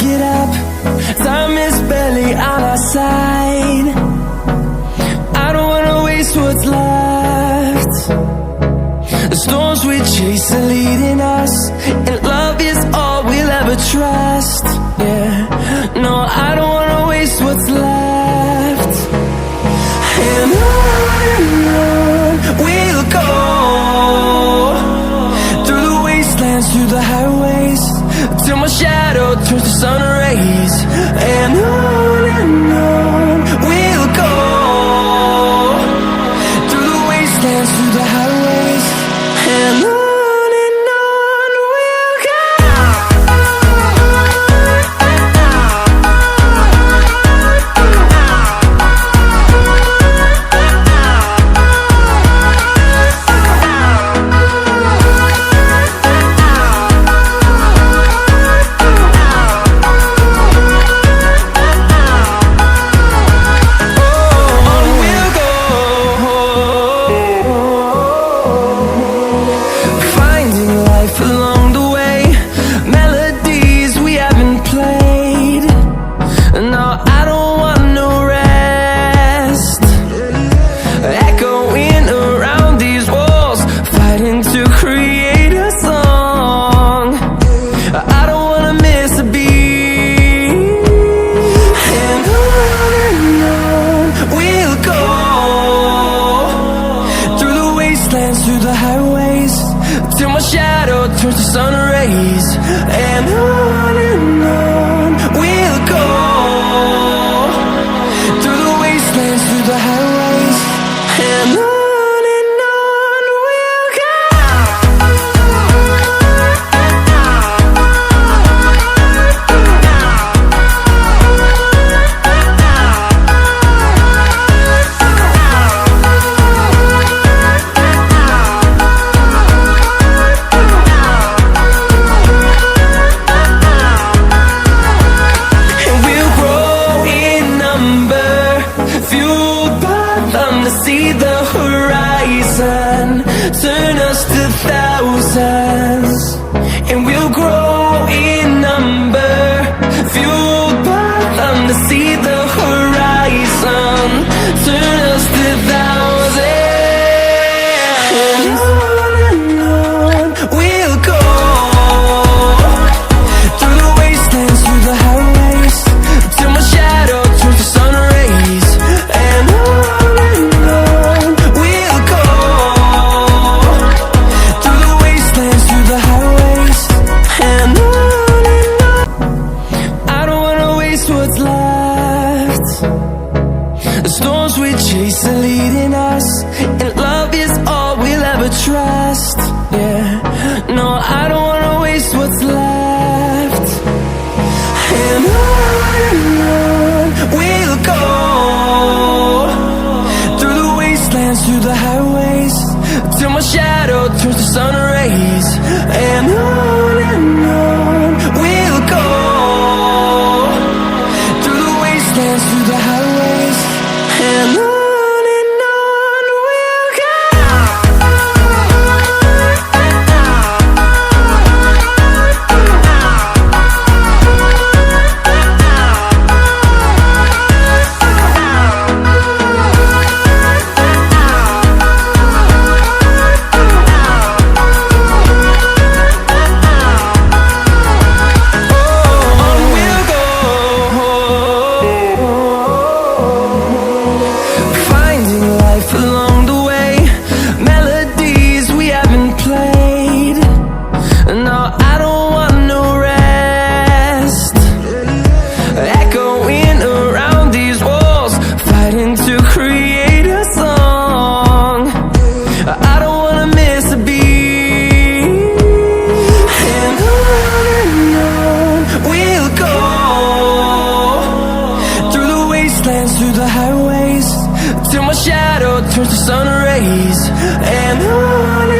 get up. Time is barely on our side. I don't wanna waste what's left. The storms we chase are leading us, and love is all we'll ever trust. Yeah, no, I don't wanna waste what's left. And on we'll go, through the wastelands, through the highways, till my shadow turns to sun rays. And on we'll go, through the wastelands, through the highways, and on we'll go. Through the highways, till my shadow turns to sun rays. And on we'll go, through the wastelands, through the highways, and on we'll go. See the horizon, turn us to thousands, and we'll grow in number, fueled by them to see the horizon, turn us to thousands. And on we'll go, through the wastelands, through the highways, till my shadow turns to sun rays. And what's left. The storms we chase are leading us, and love is all we'll ever trust. Yeah, no, I don't wanna waste what's left. And on we'll go, through the wastelands, through the highways, till my shadow turns to sun rays. And on we'll go, through the highways, and on we'll go. Through the highways, till my shadow turns to sun rays. And on